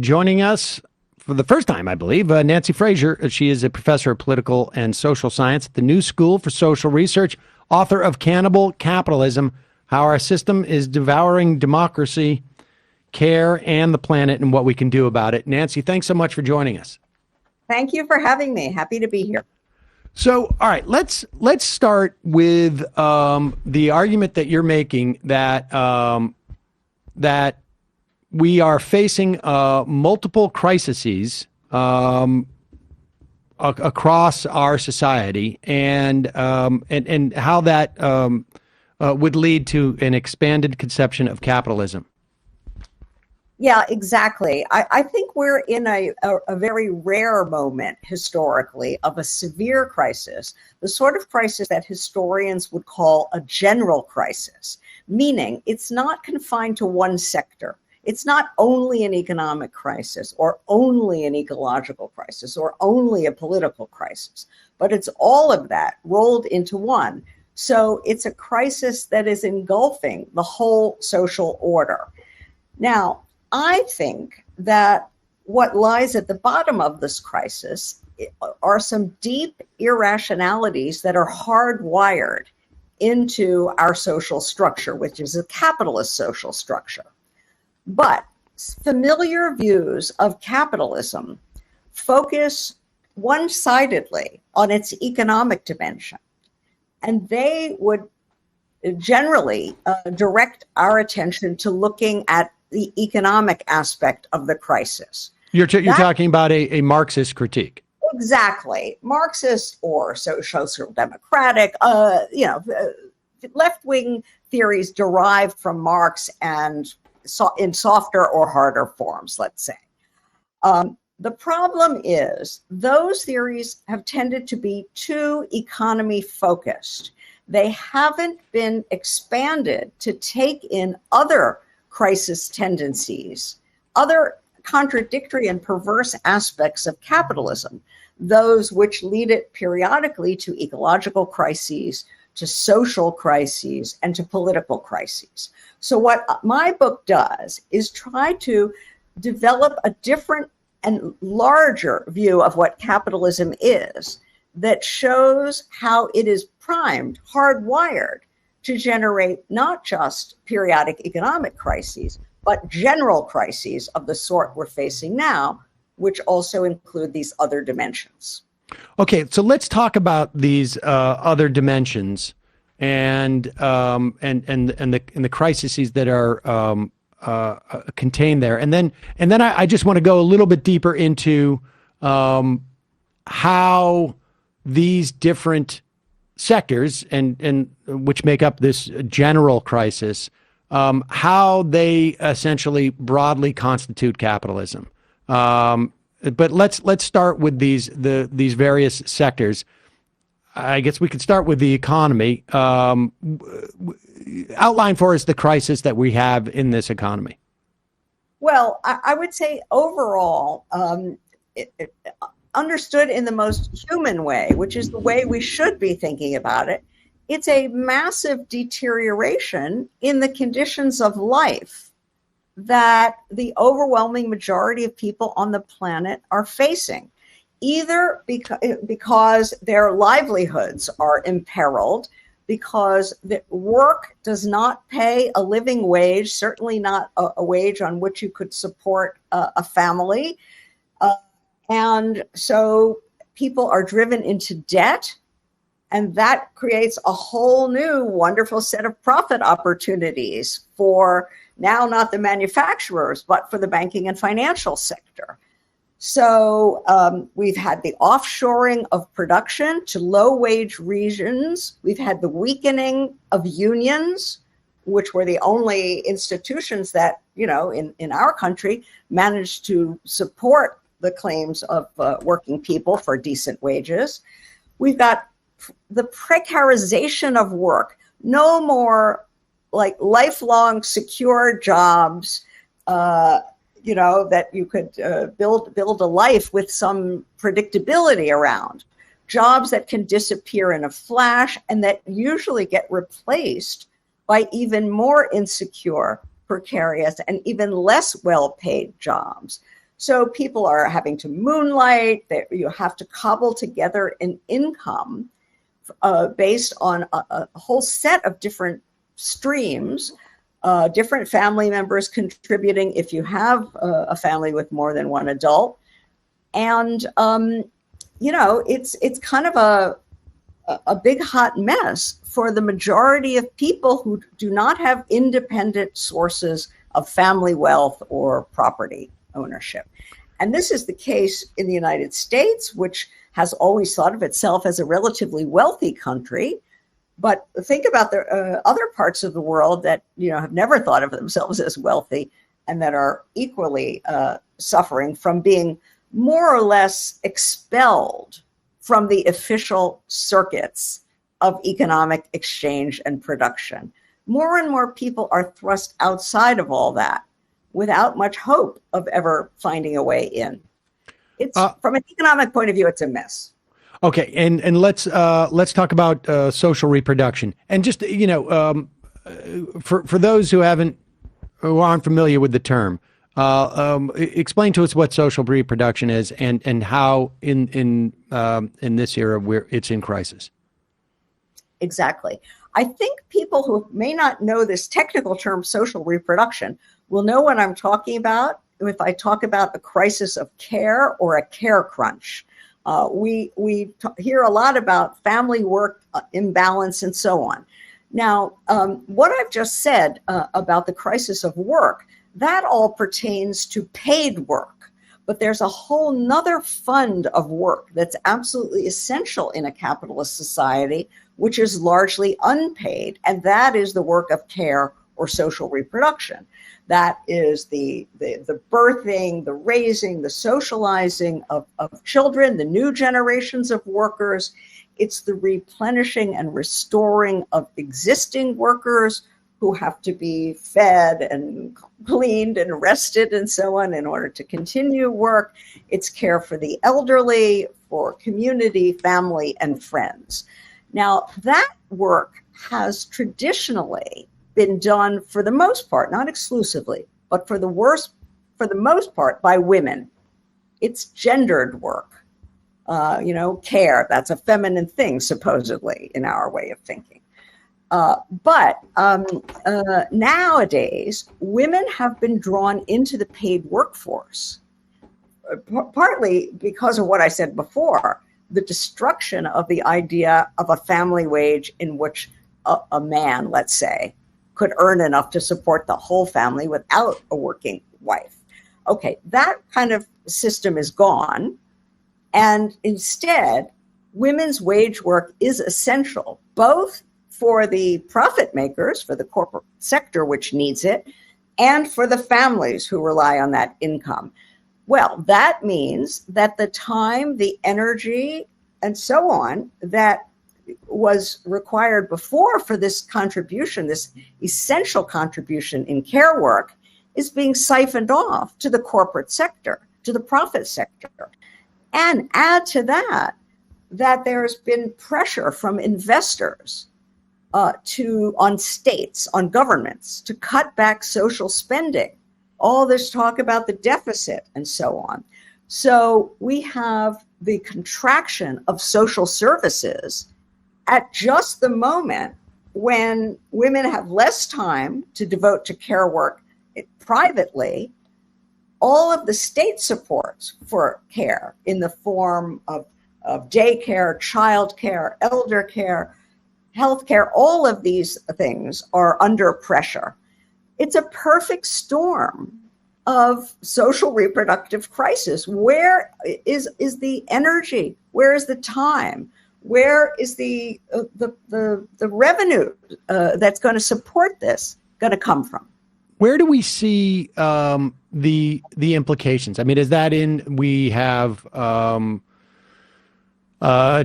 joining us for the first time, I believe, Nancy Fraser. She is a professor of political and social science at the New School for Social Research, author of Cannibal Capitalism: How Our System is Devouring Democracy, Care, and the Planet, and What We Can Do About It. Nancy, thanks so much for joining us. Thank you for having me. Happy to be here. So, all right, let's start with the argument that you're making that that we are facing multiple crises across our society, and how that would lead to an expanded conception of capitalism. Yeah, exactly. I think we're in a very rare moment historically of a severe crisis, the sort of crisis that historians would call a general crisis, meaning it's not confined to one sector. It's not only an economic crisis or only an ecological crisis or only a political crisis, but it's all of that rolled into one. So it's a crisis that is engulfing the whole social order. Now, I think that what lies at the bottom of this crisis are some deep irrationalities that are hardwired into our social structure, which is a capitalist social structure. But familiar views of capitalism focus one-sidedly on its economic dimension, and they would generally direct our attention to looking at the economic aspect of the crisis. You're talking about a Marxist critique. Exactly. Marxist or social democratic, left-wing theories derived from Marx and in softer or harder forms, let's say. The problem is those theories have tended to be too economy focused. They haven't been expanded to take in other crisis tendencies, other contradictory and perverse aspects of capitalism, those which lead it periodically to ecological crises, to social crises, and to political crises. So what my book does is try to develop a different and larger view of what capitalism is that shows how it is primed, hardwired to generate not just periodic economic crises, but general crises of the sort we're facing now, which also include these other dimensions. Okay, so let's talk about these other dimensions and the crises that are contained there, and then I just want to go a little bit deeper into how these different sectors and which make up this general crisis, how they essentially broadly constitute capitalism. But let's start with these various sectors. I guess we could start with the economy. Outline for us the crisis that we have in this economy. Well, I would say overall, understood in the most human way, which is the way we should be thinking about it, it's a massive deterioration in the conditions of life that the overwhelming majority of people on the planet are facing, either because their livelihoods are imperiled, because the work does not pay a living wage, certainly not a wage on which you could support a family. And so people are driven into debt, and that creates a whole new wonderful set of profit opportunities for now not the manufacturers, but for the banking and financial sector. So we've had the offshoring of production to low-wage regions. We've had the weakening of unions, which were the only institutions that, in our country managed to support the claims of working people for decent wages. We've got the precarization of work. No more like lifelong secure jobs, that you could build a life with some predictability around. Jobs that can disappear in a flash and that usually get replaced by even more insecure, precarious, and even less well-paid jobs. So people are having to moonlight. You have to cobble together an income based on a whole set of different streams, different family members contributing if you have a family with more than one adult. And, it's kind of a big hot mess for the majority of people who do not have independent sources of family wealth or property ownership. And this is the case in the United States, which has always thought of itself as a relatively wealthy country. But think about the other parts of the world that have never thought of themselves as wealthy and that are equally suffering from being more or less expelled from the official circuits of economic exchange and production. More and more people are thrust outside of all that without much hope of ever finding a way in. It's from an economic point of view, it's a mess. Okay, and let's talk about social reproduction, and just for those who aren't familiar with the term, explain to us what social reproduction is, and how in this era where it's in crisis. Exactly. I think people who may not know this technical term, social reproduction, will know what I'm talking about if I talk about a crisis of care or a care crunch. We hear a lot about family work imbalance and so on. Now, what I've just said about the crisis of work, that all pertains to paid work. But there's a whole nother fund of work that's absolutely essential in a capitalist society, which is largely unpaid. And that is the work of care or social reproduction. That is the birthing, the raising, the socializing of children, the new generations of workers. It's the replenishing and restoring of existing workers who have to be fed and cleaned and rested and so on in order to continue work. It's care for the elderly, for community, family, and friends. Now, that work has traditionally been done for the most part, not exclusively, but for the most part by women. It's gendered work. Care, that's a feminine thing, supposedly, in our way of thinking. But nowadays, women have been drawn into the paid workforce, partly because of what I said before, the destruction of the idea of a family wage in which a man, let's say, could earn enough to support the whole family without a working wife. Okay, that kind of system is gone. And instead, women's wage work is essential, both for the profit makers, for the corporate sector, which needs it, and for the families who rely on that income. Well, that means that the time, the energy, and so on that was required before for this contribution, this essential contribution in care work, is being siphoned off to the corporate sector, to the profit sector. And add to that there's been pressure from investors on states, on governments, to cut back social spending. All this talk about the deficit and so on. So we have the contraction of social services at just the moment when women have less time to devote to care work privately. All of the state supports for care in the form of daycare, childcare, elder care, healthcare, all of these things are under pressure. It's a perfect storm of social reproductive crisis. Where is the energy? Where is the time? Where is the revenue that's going to support this going to come from? Where do we see the implications? I mean, is that we have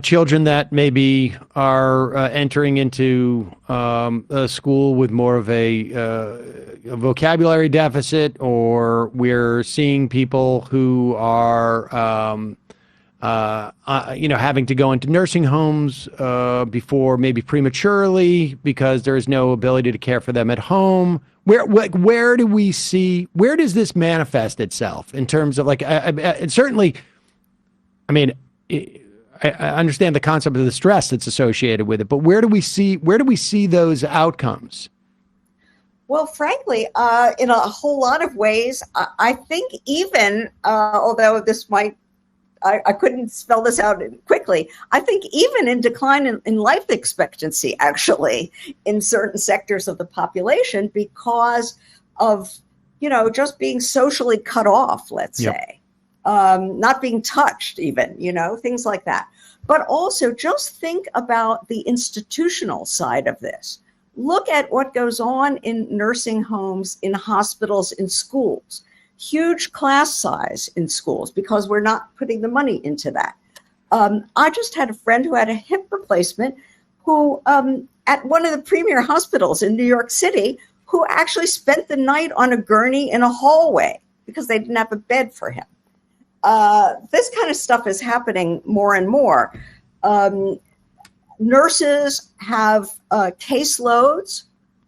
children that maybe are entering into a school with more of a vocabulary deficit, or we're seeing people who are having to go into nursing homes before maybe prematurely because there is no ability to care for them at home. Where does this manifest itself in terms of certainly, I mean, I understand the concept of the stress that's associated with it, but where do we see those outcomes? Well, frankly, in a whole lot of ways, I think even, although this might, I couldn't spell this out quickly, I think even in decline in life expectancy, actually, in certain sectors of the population because of, just being socially cut off, let's say, not being touched even, things like that. But also just think about the institutional side of this. Look at what goes on in nursing homes, in hospitals, in schools. Huge class size in schools because we're not putting the money into that. I just had a friend who had a hip replacement who, at one of the premier hospitals in New York City, who actually spent the night on a gurney in a hallway because they didn't have a bed for him. This kind of stuff is happening more and more. Nurses have caseloads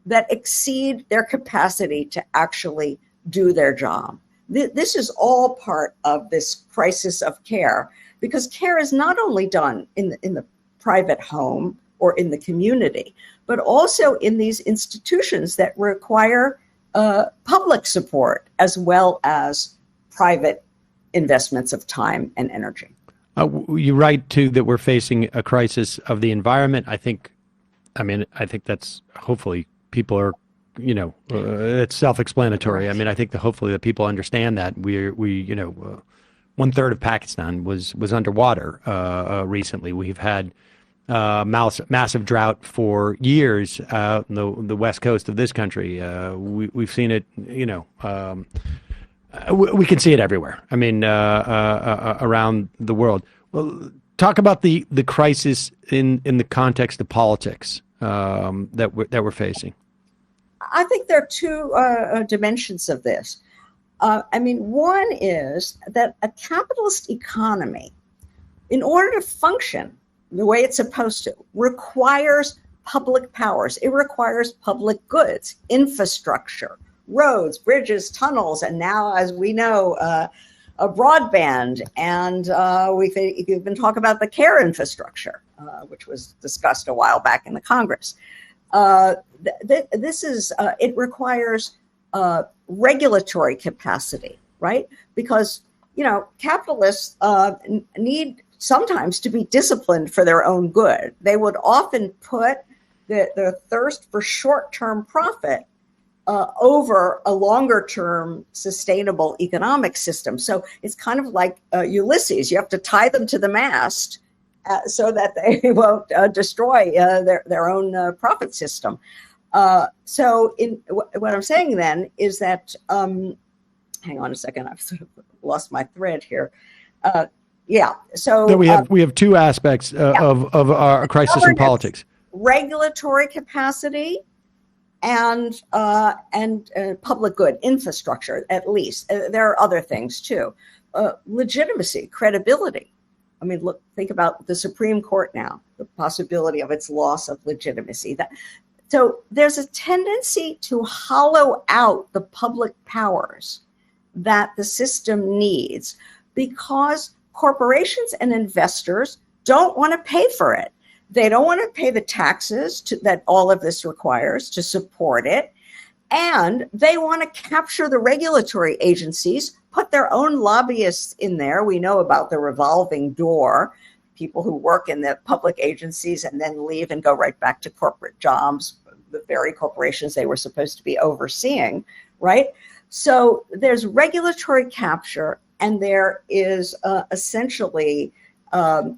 that exceed their capacity to actually do their job. This is all part of this crisis of care because care is not only done in the private home or in the community, but also in these institutions that require public support as well as private investments of time and energy. You write too that we're facing a crisis of the environment. I think that's hopefully people are, it's self-explanatory. I mean, I think hopefully that people understand that one third of Pakistan was underwater recently. We've had massive drought for years on the west coast of this country. We've seen it, we can see it everywhere. I mean, around the world. Well, talk about the crisis in the context of politics that we're facing. I think there are two dimensions of this. One is that a capitalist economy, in order to function the way it's supposed to, requires public powers. It requires public goods, infrastructure, roads, bridges, tunnels, and now, as we know, a broadband. And we can even talk about the care infrastructure, which was discussed a while back in the Congress. It requires regulatory capacity, right? Because, capitalists need sometimes to be disciplined for their own good. They would often put the thirst for short-term profit over a longer-term sustainable economic system. So it's kind of like Ulysses. You have to tie them to the mast so that they won't destroy their own profit system. So what I'm saying then is that, hang on a second, I've sort of lost my thread here. So we have two aspects of our crisis in politics: regulatory capacity and public good infrastructure. At least there are other things too. Legitimacy, credibility. I mean, look, think about the Supreme Court now, the possibility of its loss of legitimacy. So there's a tendency to hollow out the public powers that the system needs because corporations and investors don't want to pay for it. They don't want to pay the taxes that all of this requires to support it. And they want to capture the regulatory agencies, put their own lobbyists in there. We know about the revolving door, people who work in the public agencies and then leave and go right back to corporate jobs, the very corporations they were supposed to be overseeing, right? So there's regulatory capture, and there is essentially the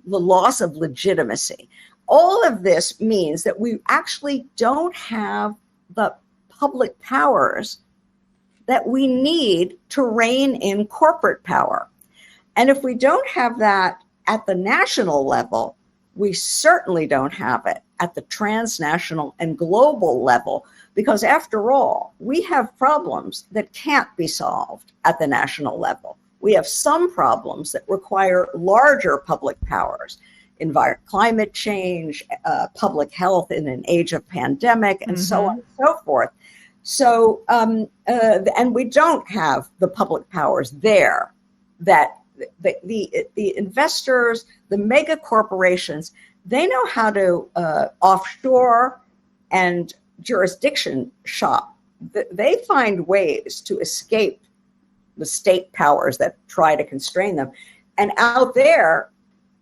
loss of legitimacy. All of this means that we actually don't have the public powers that we need to rein in corporate power. And if we don't have that at the national level, we certainly don't have it at the transnational and global level, because after all, we have problems that can't be solved at the national level. We have some problems that require larger public powers, climate change, public health in an age of pandemic, and so on and so forth. So, and we don't have the public powers there that the investors, the mega corporations, they know how to offshore and jurisdiction shop. They find ways to escape the state powers that try to constrain them. And out there,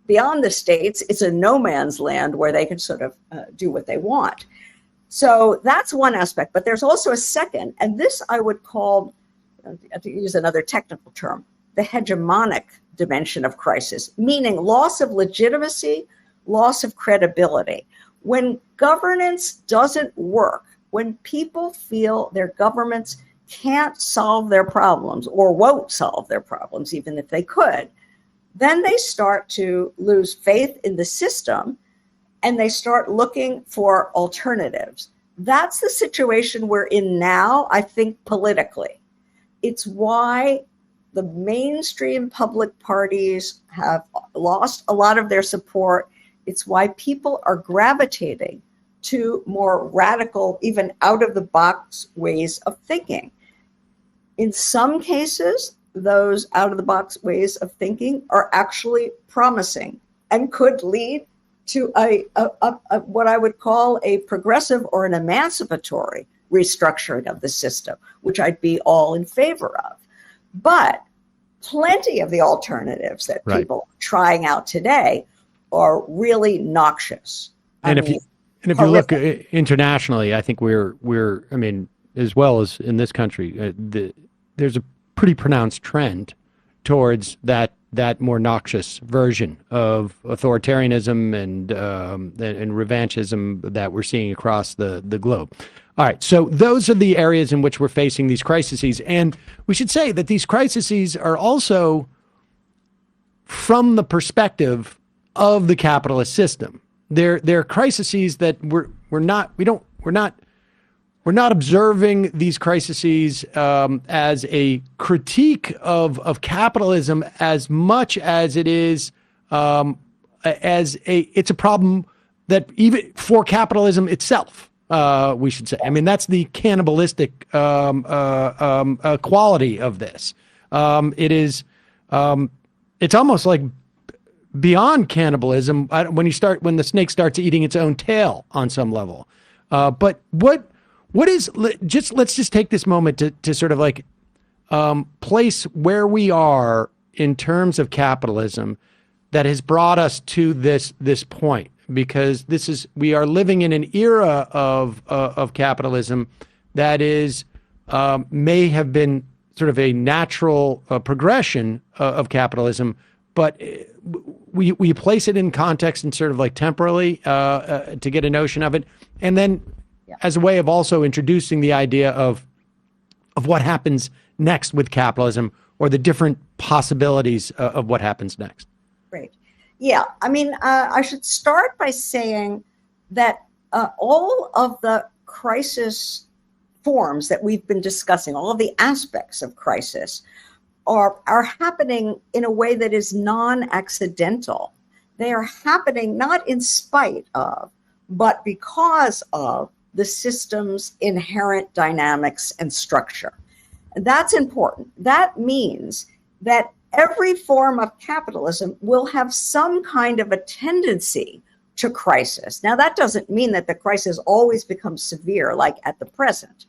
beyond the states, it's a no man's land where they can sort of do what they want. So that's one aspect. But there's also a second, and this I would call, to use another technical term, the hegemonic dimension of crisis, meaning loss of legitimacy, loss of credibility. When governance doesn't work, when people feel their governments can't solve their problems or won't solve their problems, even if they could, then they start to lose faith in the system and they start looking for alternatives. That's the situation we're in now, I think, politically. It's why the mainstream public parties have lost a lot of their support. It's why people are gravitating to more radical, even out-of-the-box ways of thinking. In some cases, those out-of-the-box ways of thinking are actually promising and could lead to a what I would call a progressive or an emancipatory restructuring of the system, which I'd be all in favor of. But plenty of the alternatives that people are trying out today are really noxious. And if you look internationally, I think we're I mean, as well as in this country, there's a pretty pronounced trend towards that more noxious version of authoritarianism and revanchism that we're seeing across the globe. All right, so those are the areas in which we're facing these crises, and we should say that these crises are also from the perspective of the capitalist system. They're crises that we're not observing these crises as a critique of capitalism as much as it is it's a problem that even for capitalism itself, we should say. I mean, that's the cannibalistic quality of this. It's almost like beyond cannibalism when the snake starts eating its own tail on some level. But what is let's just take this moment to sort of like place where we are in terms of capitalism that has brought us to this point, because we are living in an era of capitalism that is may have been sort of a natural progression of capitalism, but we place it in context and sort of like temporally to get a notion of it, and then as a way of also introducing the idea of what happens next with capitalism, or the different possibilities of what happens next. Great. Yeah, I mean, I should start by saying that all of the crisis forms that we've been discussing, all of the aspects of crisis are happening in a way that is non-accidental. They are happening not in spite of, but because of the system's inherent dynamics and structure. And that's important. That means that every form of capitalism will have some kind of a tendency to crisis. Now, that doesn't mean that the crisis always becomes severe, like at the present,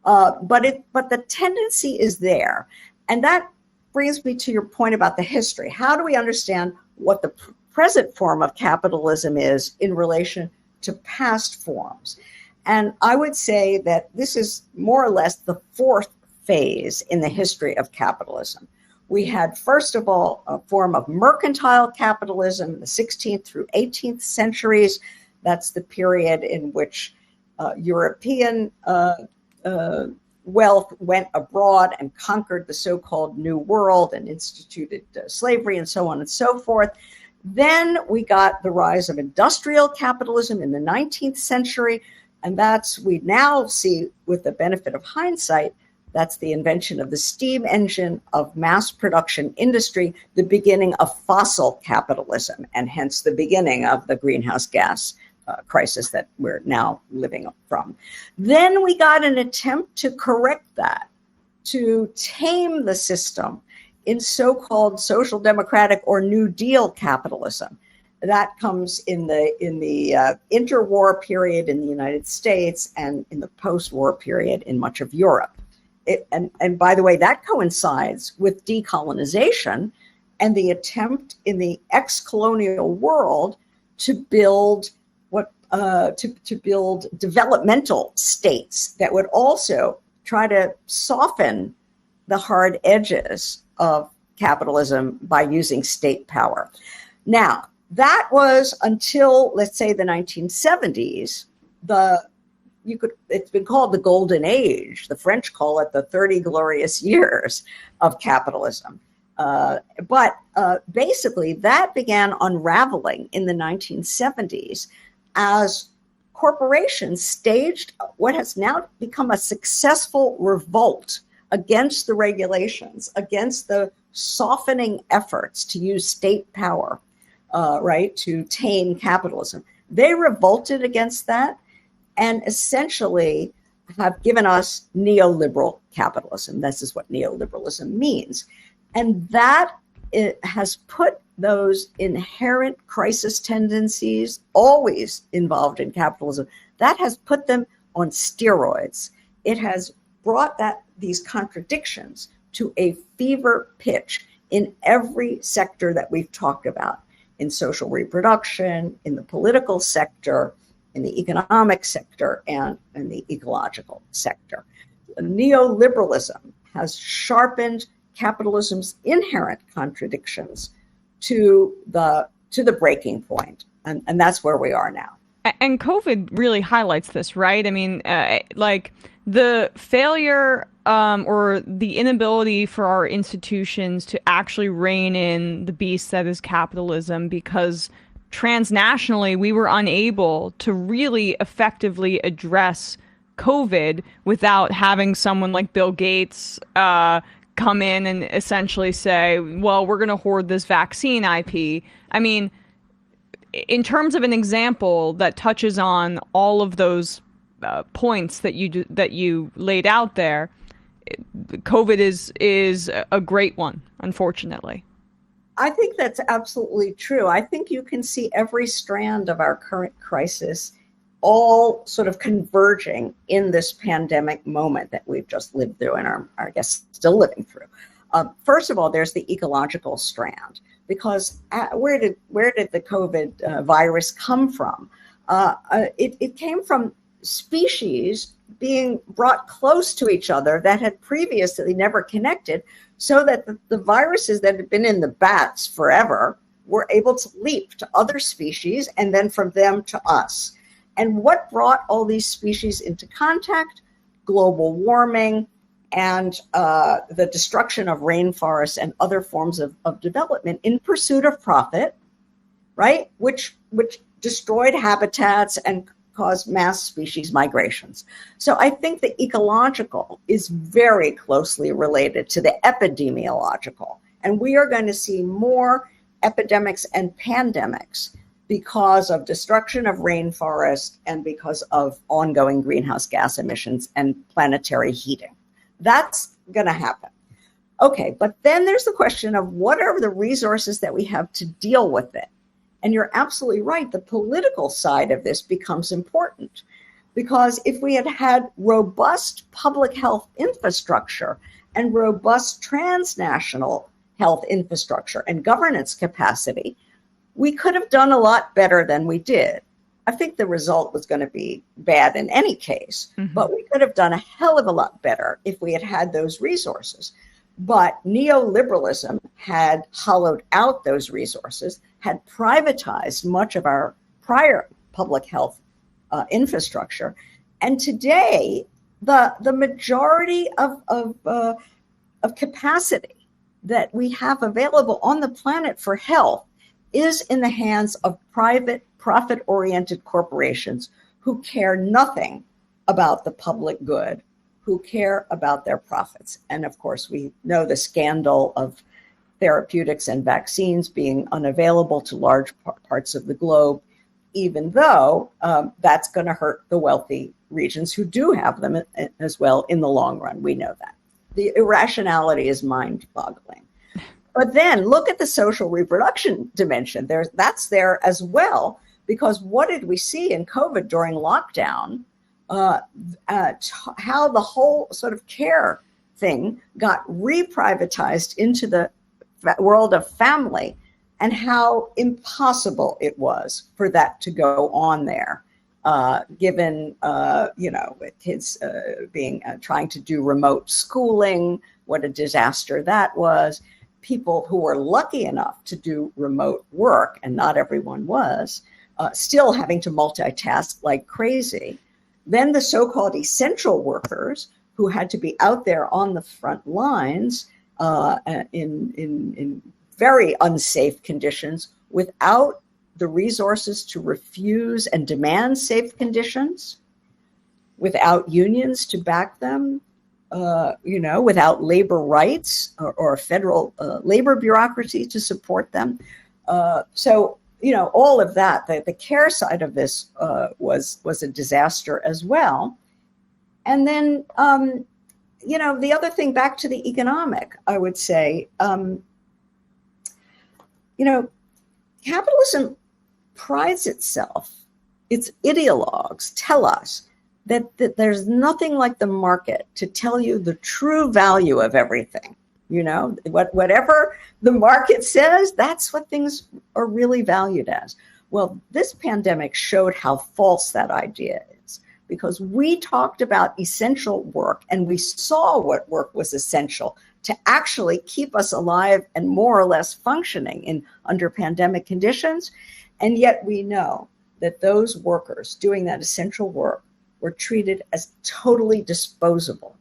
but the tendency is there. And that brings me to your point about the history. How do we understand what the present form of capitalism is in relation to past forms? And I would say that this is more or less the fourth phase in the history of capitalism. We had, first of all, a form of mercantile capitalism in the 16th through 18th centuries. That's the period in which European wealth went abroad and conquered the so-called New World and instituted slavery and so on and so forth. Then we got the rise of industrial capitalism in the 19th century, and we now see, with the benefit of hindsight, That's the invention of the steam engine, of mass production industry, the beginning of fossil capitalism, and hence the beginning of the greenhouse gas crisis that we're now living from. Then we got an attempt to correct that, to tame the system in so-called social democratic or New Deal capitalism. That comes in the interwar period in the United States and in the post-war period in much of Europe. And by the way, that coincides with decolonization and the attempt in the ex-colonial world to build to build developmental states that would also try to soften the hard edges of capitalism by using state power. Now, that was until, let's say, the 1970s. It's been called the Golden Age. The French call it the 30 glorious years of capitalism. But basically, that began unraveling in the 1970s as corporations staged what has now become a successful revolt against the regulations, against the softening efforts to use state power, to tame capitalism. They revolted against that and essentially have given us neoliberal capitalism. This is what neoliberalism means. And that has put those inherent crisis tendencies always involved in capitalism, that has put them on steroids. It has brought these contradictions to a fever pitch in every sector that we've talked about, in social reproduction, in the political sector, in the economic sector, and in the ecological sector. Neoliberalism has sharpened capitalism's inherent contradictions to the breaking point, and that's where we are now. And COVID really highlights this, right? I mean, like the failure or the inability for our institutions to actually rein in the beast that is capitalism, because transnationally we were unable to really effectively address COVID without having someone like Bill Gates come in and essentially say, well, we're going to hoard this vaccine IP. I mean, in terms of an example that touches on all of those points that you laid out there, COVID is a great one, unfortunately. I think that's absolutely true. I think you can see every strand of our current crisis all sort of converging in this pandemic moment that we've just lived through and are, I guess, still living through. First of all, there's the ecological strand, because where did the COVID virus come from? It came from species being brought close to each other that had previously never connected, so that the viruses that had been in the bats forever were able to leap to other species and then from them to us. And what brought all these species into contact? Global warming and the destruction of rainforests and other forms of development in pursuit of profit, right? Which destroyed habitats and caused mass species migrations. So I think the ecological is very closely related to the epidemiological. And we are going to see more epidemics and pandemics because of destruction of rainforest and because of ongoing greenhouse gas emissions and planetary heating. That's going to happen. Okay, but then there's the question of what are the resources that we have to deal with it? And you're absolutely right. The political side of this becomes important, because if we had had robust public health infrastructure and robust transnational health infrastructure and governance capacity, we could have done a lot better than we did. I think the result was going to be bad in any case, but we could have done a hell of a lot better if we had had those resources. But neoliberalism had hollowed out those resources, had privatized much of our prior public health infrastructure. And today, the majority of capacity that we have available on the planet for health is in the hands of private, profit-oriented corporations who care nothing about the public good, who care about their profits. And of course, we know the scandal of therapeutics and vaccines being unavailable to large parts of the globe, even though that's going to hurt the wealthy regions who do have them as well in the long run. We know that. The irrationality is mind-boggling. But then look at the social reproduction dimension. That's there as well, because what did we see in COVID during lockdown? How the whole sort of care thing got reprivatized into the world of family, and how impossible it was for that to go on there, given kids being trying to do remote schooling, what a disaster that was. People who were lucky enough to do remote work, and not everyone was, still having to multitask like crazy. Then the so-called essential workers who had to be out there on the front lines in very unsafe conditions without the resources to refuse and demand safe conditions, without unions to back them, without labor rights or federal labor bureaucracy to support them. All of that, the care side of this was a disaster as well. And then, the other thing, back to the economic, I would say, capitalism prides itself, its ideologues tell us that there's nothing like the market to tell you the true value of everything. Whatever the market says, that's what things are really valued as. Well, this pandemic showed how false that idea is, because we talked about essential work and we saw what work was essential to actually keep us alive and more or less functioning under pandemic conditions. And yet we know that those workers doing that essential work were treated as totally disposable.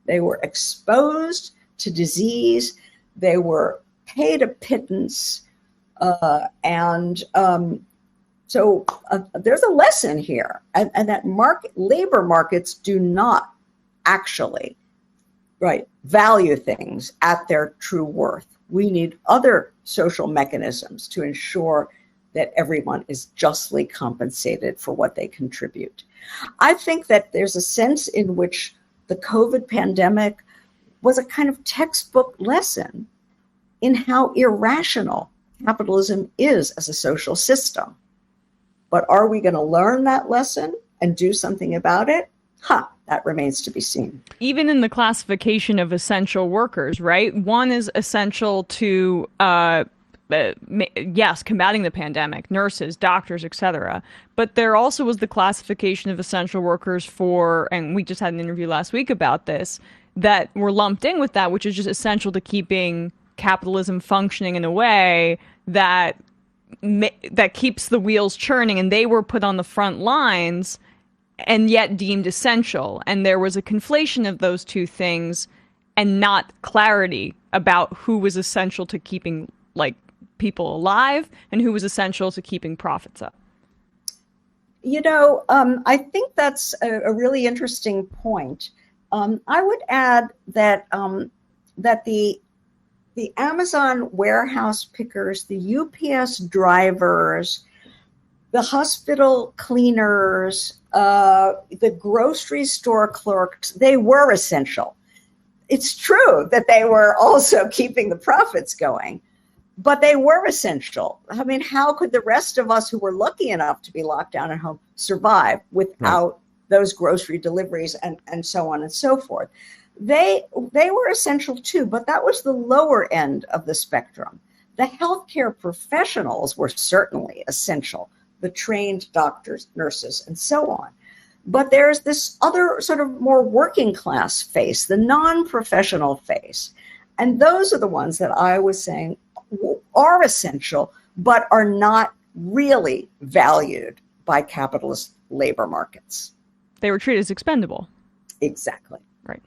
They were exposed to disease. They were paid a pittance. So there's a lesson here, and that labor markets do not actually value things at their true worth. We need other social mechanisms to ensure that everyone is justly compensated for what they contribute. I think that there's a sense in which the COVID pandemic was a kind of textbook lesson in how irrational capitalism is as a social system. But are we going to learn that lesson and do something about it? That remains to be seen. Even in the classification of essential workers, right? One is essential to, combating the pandemic, nurses, doctors, etc. But there also was the classification of essential workers for, and we just had an interview last week about this, that were lumped in with that, which is just essential to keeping capitalism functioning in a way that keeps the wheels churning, and they were put on the front lines and yet deemed essential. And there was a conflation of those two things and not clarity about who was essential to keeping people alive and who was essential to keeping profits up. I think that's a really interesting point. I would add that the Amazon warehouse pickers, the UPS drivers, the hospital cleaners, the grocery store clerks, they were essential. It's true that they were also keeping the profits going, but they were essential. I mean, how could the rest of us who were lucky enough to be locked down at home survive without those grocery deliveries and so on and so forth? They were essential too, but that was the lower end of the spectrum. The healthcare professionals were certainly essential, the trained doctors, nurses, and so on. But there's this other sort of more working class face, the non-professional face. And those are the ones that I was saying are essential, but are not really valued by capitalist labor markets. They were treated as expendable. Exactly. Right.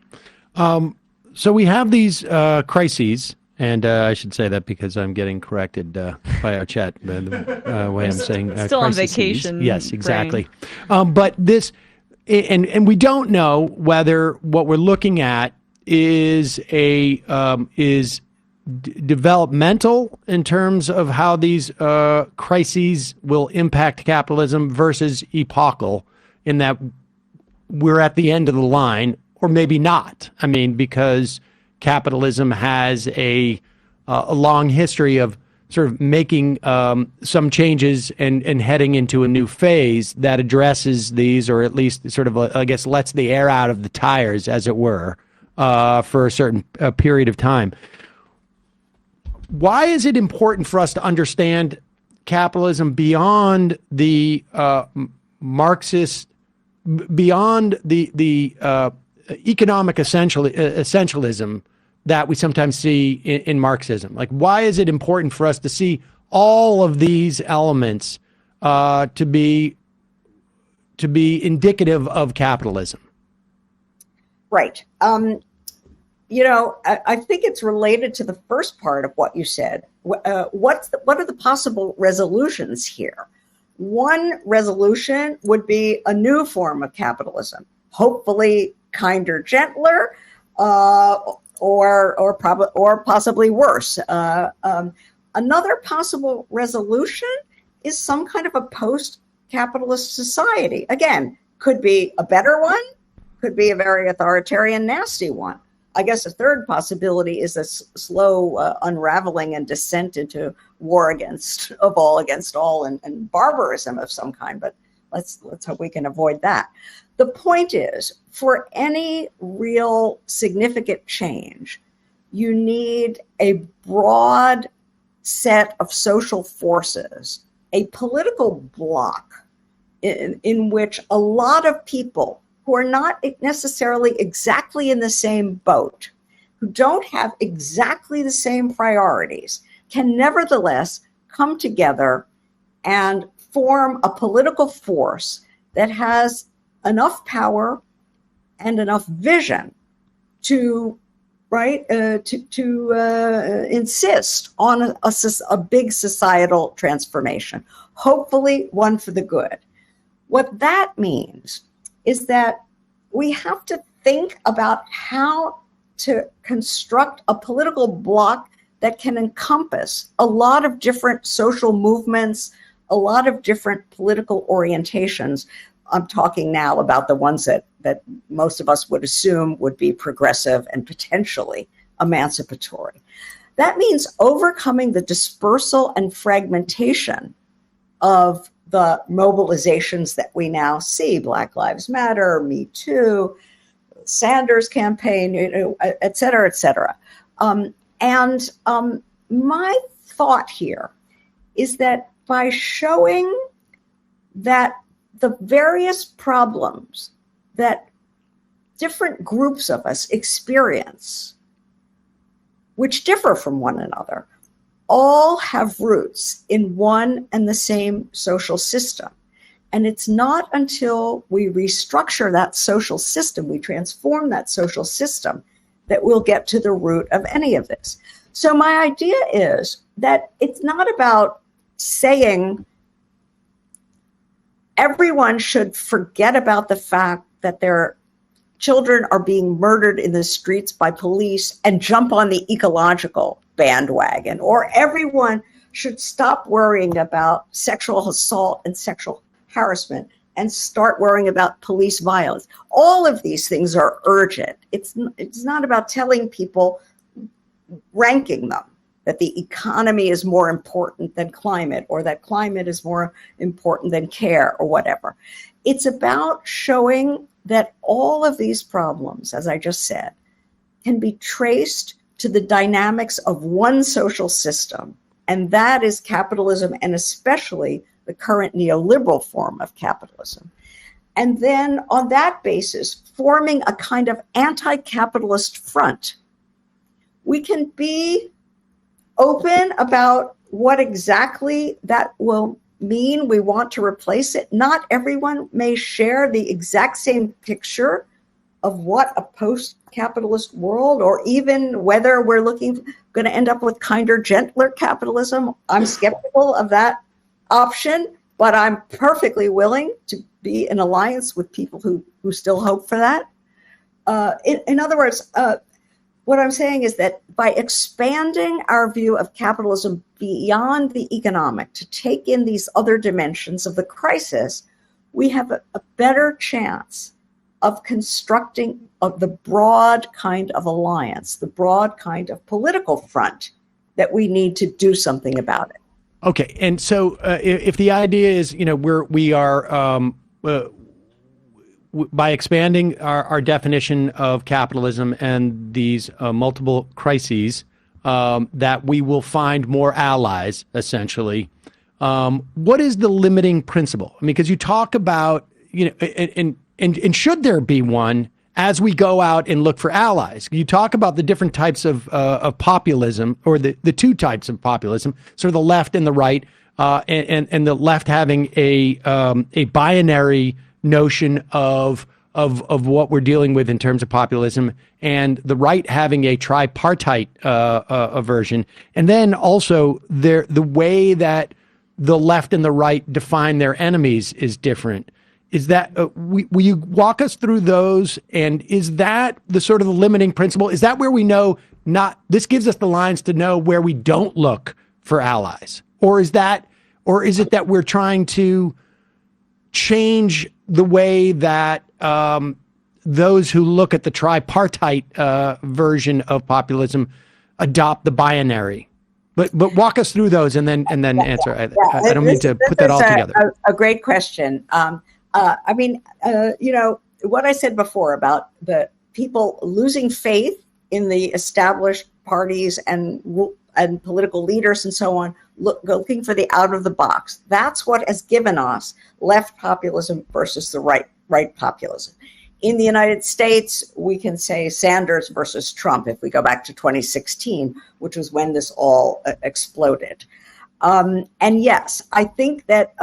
So we have these crises, and I should say that because I'm getting corrected by our chat, the way I'm saying still crises. On vacation. Yes, exactly. But this, and we don't know whether what we're looking at is developmental in terms of how these crises will impact capitalism versus epochal, in that we're at the end of the line, or maybe not. I mean, because capitalism has a long history of sort of making some changes and heading into a new phase that addresses these, or at least sort of, I guess, lets the air out of the tires, as it were, for a certain period of time. Why is it important for us to understand capitalism beyond the Marxist, beyond the economic essentialism that we sometimes see in Marxism? Like, why is it important for us to see all of these elements to be indicative of capitalism? Right. I think it's related to the first part of what you said. What are the possible resolutions here? One resolution would be a new form of capitalism, hopefully kinder, gentler, or possibly worse. Another possible resolution is some kind of a post-capitalist society. Again, could be a better one, could be a very authoritarian, nasty one. I guess a third possibility is a slow unraveling and descent into war against all and barbarism of some kind. But let's hope we can avoid that. The point is, for any real significant change, you need a broad set of social forces, a political bloc in which a lot of people who are not necessarily exactly in the same boat, who don't have exactly the same priorities, can nevertheless come together and form a political force that has enough power and enough vision to insist on a big societal transformation, hopefully one for the good. What that means is that we have to think about how to construct a political bloc that can encompass a lot of different social movements, a lot of different political orientations. I'm talking now about the ones that most of us would assume would be progressive and potentially emancipatory. That means overcoming the dispersal and fragmentation of the mobilizations that we now see: Black Lives Matter, Me Too, Sanders campaign, et cetera, et cetera. My thought here is that by showing that the various problems that different groups of us experience, which differ from one another, all have roots in one and the same social system. And it's not until we restructure that social system, we transform that social system, that we'll get to the root of any of this. So my idea is that it's not about saying everyone should forget about the fact that their children are being murdered in the streets by police and jump on the ecological bandwagon, or everyone should stop worrying about sexual assault and sexual harassment and start worrying about police violence. All of these things are urgent. It's not about telling people, ranking them, that the economy is more important than climate, or that climate is more important than care, or whatever. It's about showing that all of these problems, as I just said, can be traced to the dynamics of one social system, and that is capitalism, and especially the current neoliberal form of capitalism. And then on that basis, forming a kind of anti-capitalist front. We can be open about what exactly that will mean. We want to replace it. Not everyone may share the exact same picture of what a post-capitalist world, or even whether we're going to end up with kinder, gentler capitalism. I'm skeptical of that option, but I'm perfectly willing to be in alliance with people who still hope for that. In other words, what I'm saying is that by expanding our view of capitalism beyond the economic to take in these other dimensions of the crisis, we have a better chance of constructing the broad kind of alliance, the broad kind of political front that we need to do something about it. Okay, and so if the idea is, we are by expanding our definition of capitalism and these multiple crises, that we will find more allies, essentially. What is the limiting principle? I mean, because you talk about, and should there be one as we go out and look for allies? You talk about the different types of populism, or the two types of populism, sort of the left and the right, and the left having a binary notion of what we're dealing with in terms of populism, and the right having a tripartite version, and then also the way that the left and the right define their enemies is different. Is that will you walk us through those? And is that the sort of the limiting principle? Is that where we know this gives us the lines to know where we don't look for allies, or is it that we're trying to change the way that those who look at the tripartite version of populism adopt the binary? But walk us through those and then answer. I don't mean to put that all together. A great question. I mean, what I said before about the people losing faith in the established parties and political leaders and so on, looking for the out of the box. That's what has given us left populism versus the right populism. In the United States, we can say Sanders versus Trump if we go back to 2016, which was when this all exploded. And yes, I think that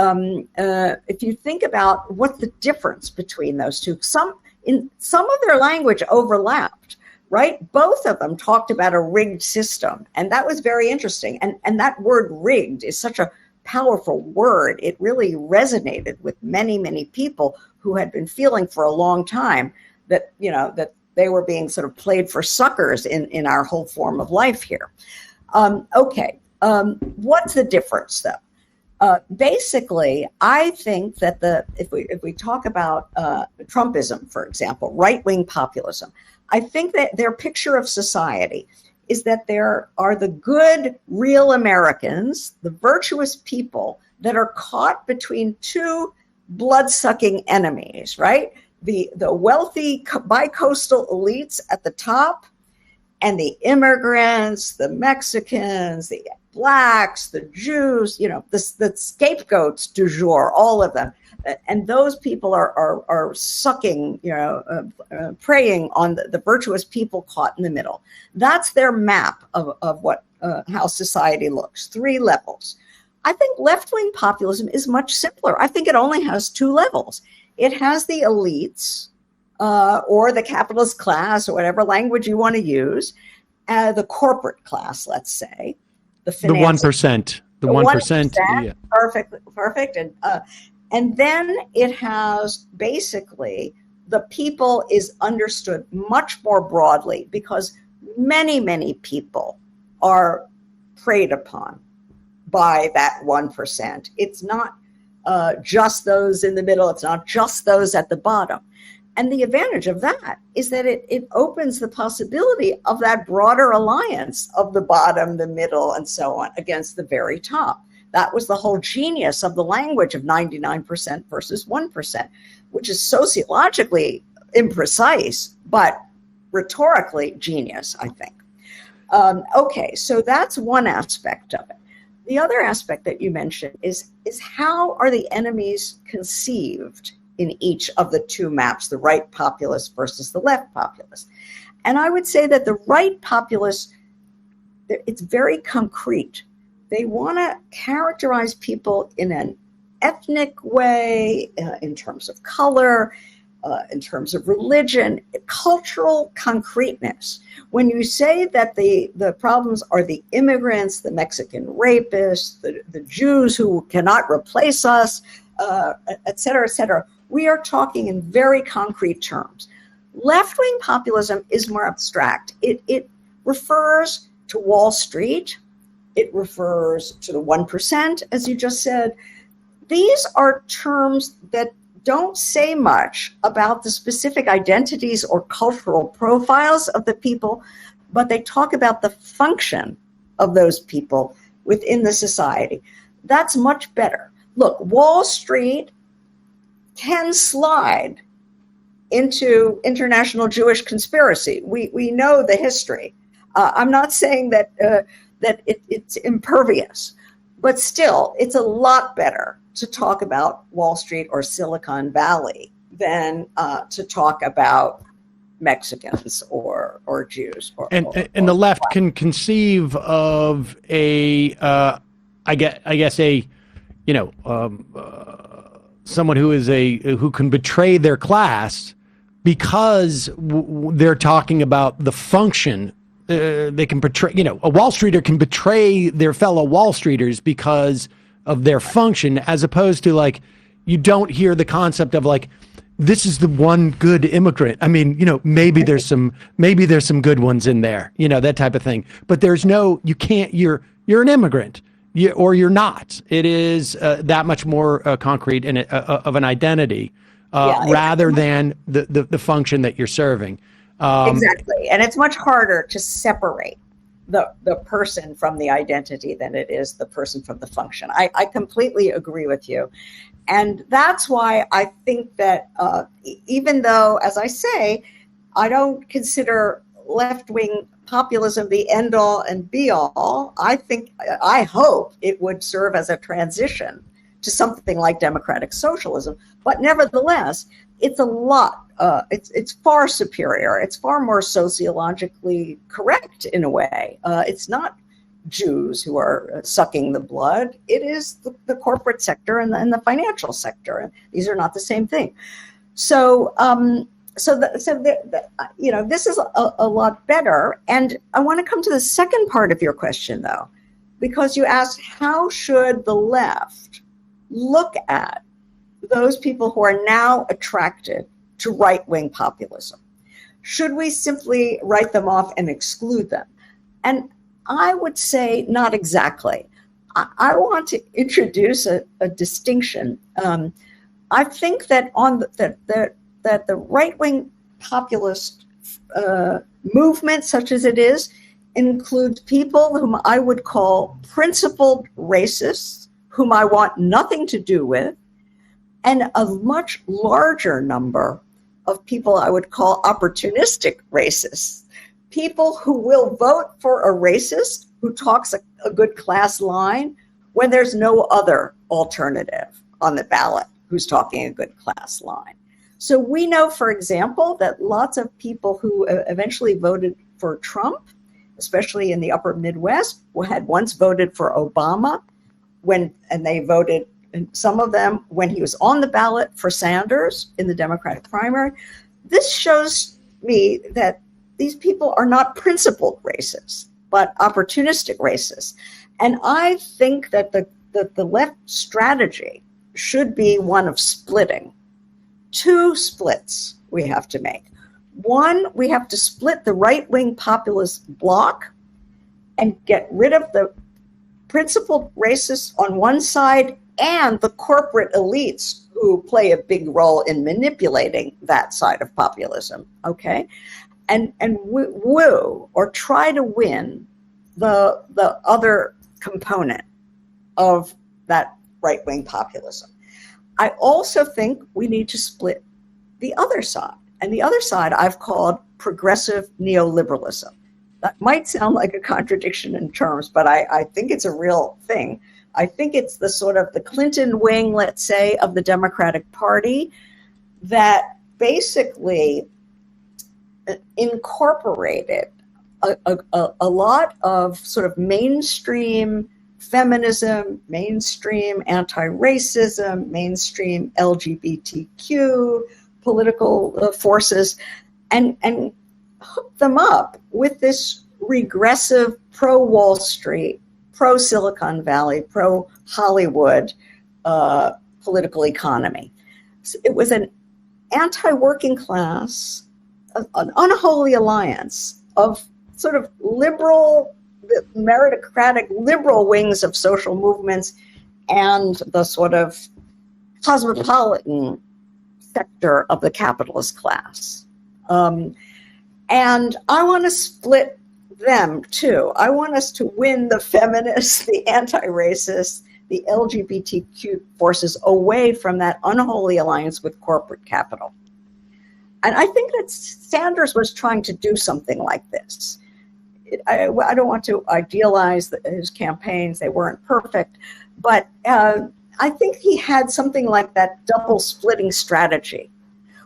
if you think about what's the difference between those two, some of their language overlapped, right? Both of them talked about a rigged system, and that was very interesting. And that word rigged is such a powerful word. It really resonated with many, many people who had been feeling for a long time that, that they were being sort of played for suckers in our whole form of life here. Okay. What's the difference, though? Basically, I think that if we talk about Trumpism, for example, right-wing populism, I think that their picture of society is that there are the good, real Americans, the virtuous people that are caught between two blood-sucking enemies, right? The wealthy bi-coastal elites at the top, and the immigrants, the Mexicans, the Blacks, the Jews, the scapegoats du jour, all of them. And those people are sucking, preying on the virtuous people caught in the middle. That's their map of what how society looks. 3 levels. I think left-wing populism is much simpler. I think it only has 2 levels. It has the elites, or the capitalist class, or whatever language you want to use, the corporate class, let's say, the 1%, the 1%, yeah. Perfect, and then it has basically the people is understood much more broadly because many, many people are preyed upon by that 1%. It's not just those in the middle. It's not just those at the bottom. And the advantage of that is that it opens the possibility of that broader alliance of the bottom, the middle, and so on against the very top. That was the whole genius of the language of 99% versus 1%, which is sociologically imprecise, but rhetorically genius, I think. Okay, so that's one aspect of it. The other aspect that you mentioned is how are the enemies conceived in each of the 2 maps, the right populist versus the left populist. And I would say that the right populist, it's very concrete. They want to characterize people in an ethnic way, in terms of color, in terms of religion, cultural concreteness. When you say that the problems are the immigrants, the Mexican rapists, the Jews who cannot replace us, et cetera, we are talking in very concrete terms. Left-wing populism is more abstract. It refers to Wall Street. It refers to the 1%, as you just said. These are terms that don't say much about the specific identities or cultural profiles of the people, but they talk about the function of those people within the society. That's much better. Look, Wall Street can slide into international Jewish conspiracy. We know the history. I'm not saying that it's impervious, but still, it's a lot better to talk about Wall Street or Silicon Valley than to talk about Mexicans or Jews. And the left can conceive of I guess someone who can betray their class because they're talking about the function. They can betray, a Wall Streeter can betray their fellow Wall Streeters because of their function, as opposed to like, you don't hear the concept of like, this is the one good immigrant. I mean, maybe there's some good ones in there, that type of thing. But there's no, you're an immigrant, or you're not. It is that much more concrete and of an identity rather than the function that you're serving. Exactly, and it's much harder to separate the person from the identity than it is the person from the function. I completely agree with you. And that's why I think that even though, as I say, I don't consider left-wing populism the end-all and be-all, I hope it would serve as a transition to something like democratic socialism. But nevertheless, it's a lot. It's far superior. It's far more sociologically correct in a way. It's not Jews who are sucking the blood. It is the corporate sector and the financial sector. And these are not the same thing. So this is a lot better. And I want to come to the second part of your question, though, because you asked, how should the left look at those people who are now attracted to right-wing populism? Should we simply write them off and exclude them? And I would say not exactly. I want to introduce a distinction. I think that that the right-wing populist movement, such as it is, includes people whom I would call principled racists, whom I want nothing to do with, and a much larger number of people I would call opportunistic racists, people who will vote for a racist who talks a good class line when there's no other alternative on the ballot who's talking a good class line. So we know, for example, that lots of people who eventually voted for Trump, especially in the upper Midwest, who had once voted for Obama, and they voted, and some of them, when he was on the ballot for Sanders in the Democratic primary. This shows me that these people are not principled racists, but opportunistic racists. And I think that the left strategy should be one of splitting. Two splits we have to make. One, we have to split the right-wing populist bloc and get rid of the principled racists on one side and the corporate elites who play a big role in manipulating that side of populism, okay? And woo, or try to win the other component of that right-wing populism. I also think we need to split the other side. And the other side I've called progressive neoliberalism. That might sound like a contradiction in terms, but I think it's a real thing. I think it's the sort of the Clinton wing, let's say, of the Democratic Party that basically incorporated a lot of sort of mainstream feminism, mainstream anti-racism, mainstream LGBTQ political forces and hook them up with this regressive pro-Wall Street, pro-Silicon Valley, pro-Hollywood political economy. So it was an anti-working class, an unholy alliance of sort of liberal, meritocratic liberal wings of social movements and the sort of cosmopolitan sector of the capitalist class. And I want to split them too. I want us to win the feminists, the anti-racists, the LGBTQ forces away from that unholy alliance with corporate capital. And I think that Sanders was trying to do something like this. I don't want to idealize his campaigns. They weren't perfect. But I think he had something like that double splitting strategy.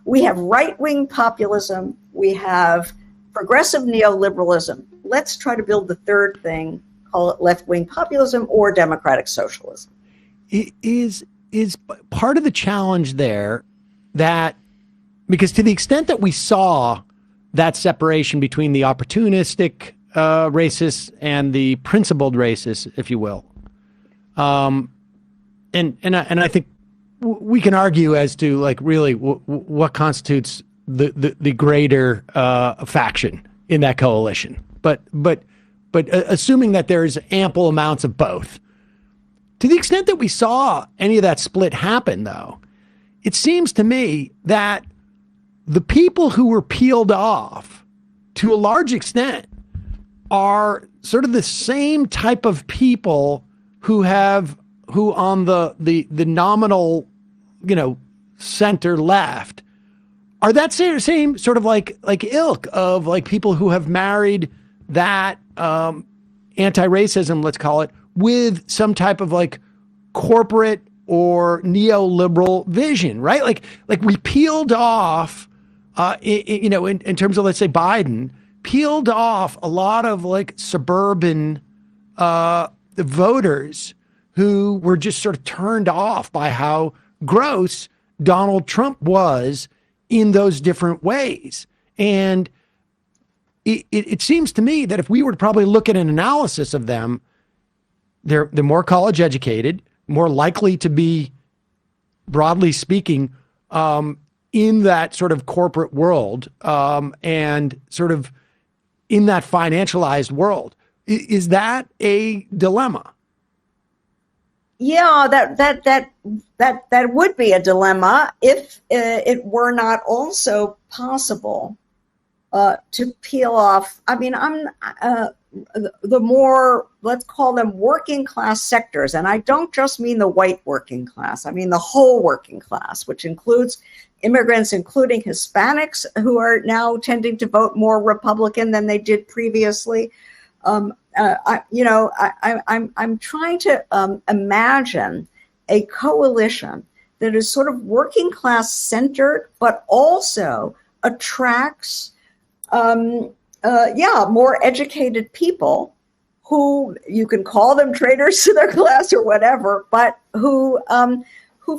We have right-wing populism. We have progressive neoliberalism. Let's try to build the third thing, call it left-wing populism or democratic socialism. Is part of the challenge there that, because to the extent that we saw that separation between the opportunistic racists and the principled racists, if you will, and I think we can argue as to like really what constitutes the greater faction in that coalition, but assuming that there's ample amounts of both, to the extent that we saw any of that split happen, though, it seems to me that the people who were peeled off, to a large extent, are sort of the same type of people who on the nominal, center left, are that same sort of like ilk of like people who have married that anti-racism, let's call it, with some type of like corporate or neoliberal vision, right? Like we peeled off, in terms of, let's say, Biden, peeled off a lot of like suburban voters who were just sort of turned off by how gross Donald Trump was in those different ways. And it seems to me that if we were to probably look at an analysis of them, they're more college educated, more likely to be, broadly speaking, in that sort of corporate world, and sort of in that financialized world. Is that a dilemma? Yeah, that would be a dilemma if it were not also possible to peel off. I mean, the more, let's call them working class sectors, and I don't just mean the white working class. I mean the whole working class, which includes immigrants, including Hispanics, who are now tending to vote more Republican than they did previously. I'm trying to imagine a coalition that is sort of working class centered, but also attracts, more educated people who, you can call them traitors to their class or whatever, but who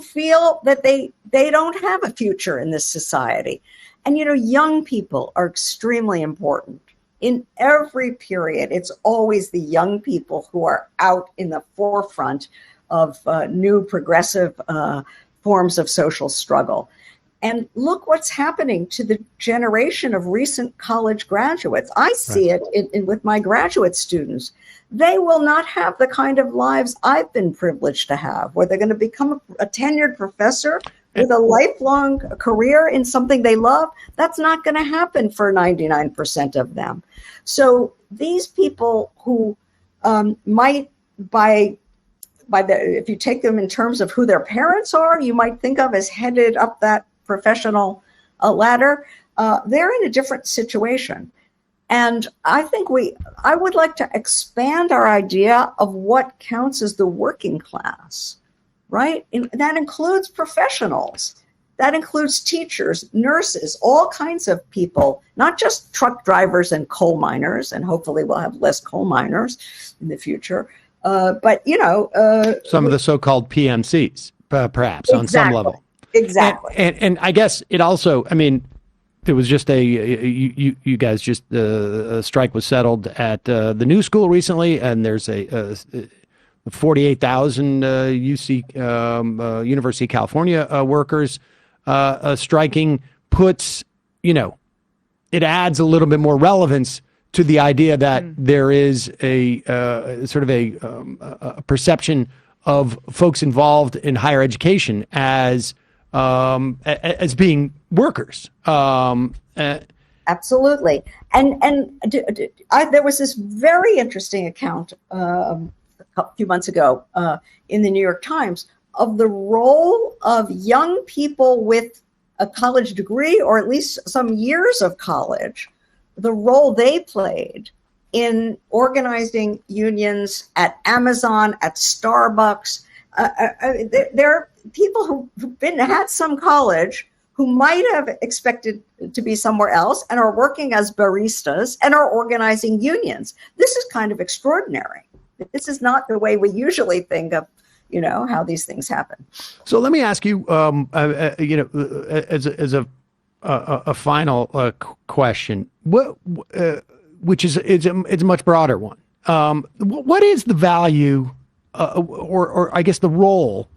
feel that they don't have a future in this society. And, young people are extremely important. In every period, it's always the young people who are out in the forefront of new progressive forms of social struggle. And look what's happening to the generation of recent college graduates. I see it with my graduate students. They will not have the kind of lives I've been privileged to have, where they're going to become a tenured professor with a lifelong career in something they love. That's not going to happen for 99% of them. So these people who might, if you take them in terms of who their parents are, you might think of as headed up that professional ladder, they're in a different situation. And I think I would like to expand our idea of what counts as the working class, right? And that includes professionals. That includes teachers, nurses, all kinds of people, not just truck drivers and coal miners, and hopefully we'll have less coal miners in the future. But, some of the so-called PMCs, perhaps, exactly. On some level. Exactly. And I guess it also, I mean, there was just you guys just a strike was settled at the New School recently, and there's a 48,000 UC University of California workers striking. Puts, it adds a little bit more relevance to the idea that there is a sort of a perception of folks involved in higher education as being workers. Absolutely. There was this very interesting account a few months ago in the New York Times of the role of young people with a college degree, or at least some years of college, the role they played in organizing unions at Amazon, at Starbucks. There are people who've had some college who might have expected to be somewhere else and are working as baristas and are organizing unions. This is kind of extraordinary. This is not the way we usually think of, how these things happen. So let me ask you, as a final question, which is it's a much broader one. What is the value, or I guess the role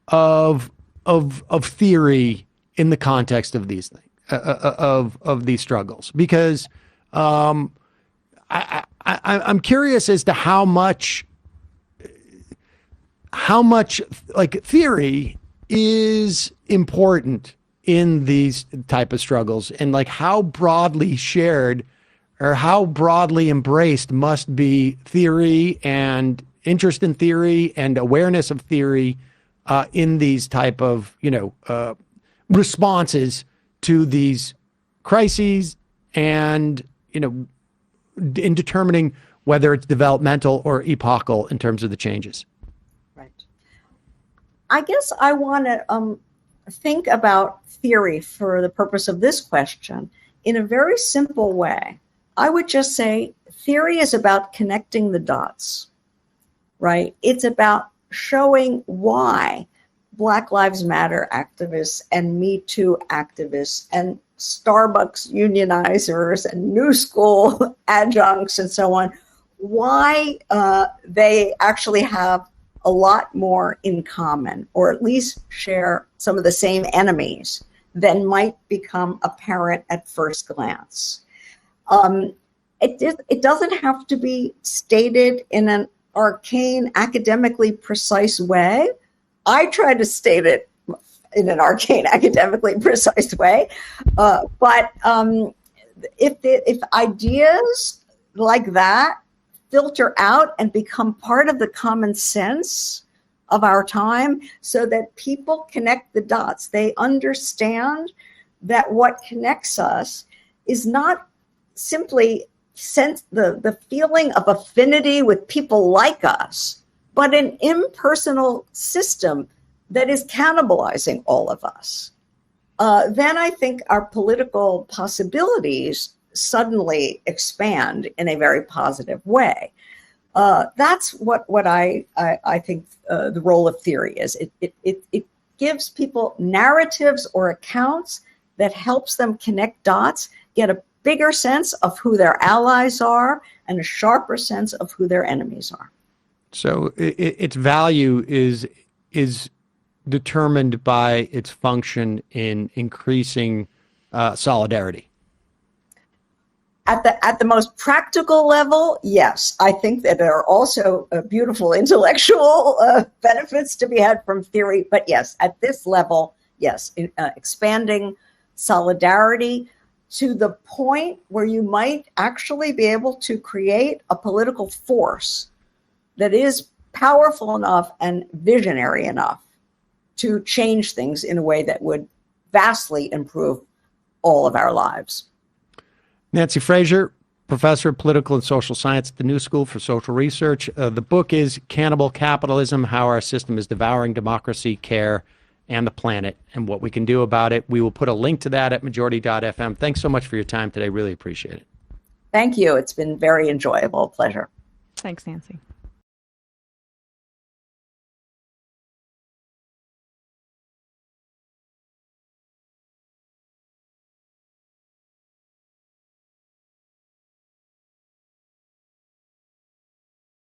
of theory in the context of these things, of these struggles? Because I'm curious as to how much like theory is important in these type of struggles, and like how broadly shared or how broadly embraced must be theory and interest in theory and awareness of theory in these type of responses to these crises, and in determining whether it's developmental or epochal in terms of the changes. Right. I guess I want to think about theory for the purpose of this question in a very simple way. I would just say theory is about connecting the dots, right? It's about showing why Black Lives Matter activists and Me Too activists and Starbucks unionizers and New School adjuncts and so on, why they actually have a lot more in common, or at least share some of the same enemies than might become apparent at first glance. It doesn't have to be stated in an arcane, academically precise way. I try to state it in an arcane, academically precise way, but if ideas like that filter out and become part of the common sense of our time, so that people connect the dots, they understand that what connects us is not simply the feeling of affinity with people like us, but an impersonal system that is cannibalizing all of us. Then I think our political possibilities suddenly expand in a very positive way. That's what I think the role of theory is. It gives people narratives or accounts that helps them connect dots, get a bigger sense of who their allies are, and a sharper sense of who their enemies are. So its value is determined by its function in increasing solidarity. At the most practical level, yes. I think that there are also beautiful intellectual benefits to be had from theory. But yes, at this level, yes, expanding solidarity to the point where you might actually be able to create a political force that is powerful enough and visionary enough to change things in a way that would vastly improve all of our lives. Nancy Fraser, professor of political and social science at the New School for Social Research. The book is Cannibal Capitalism: How Our System is Devouring Democracy, Care, and the Planet, and What We Can Do About It. We will put a link to that at majority.fm. Thanks so much for your time today. Really appreciate it. Thank you. It's been very enjoyable. Pleasure. Thanks, Nancy.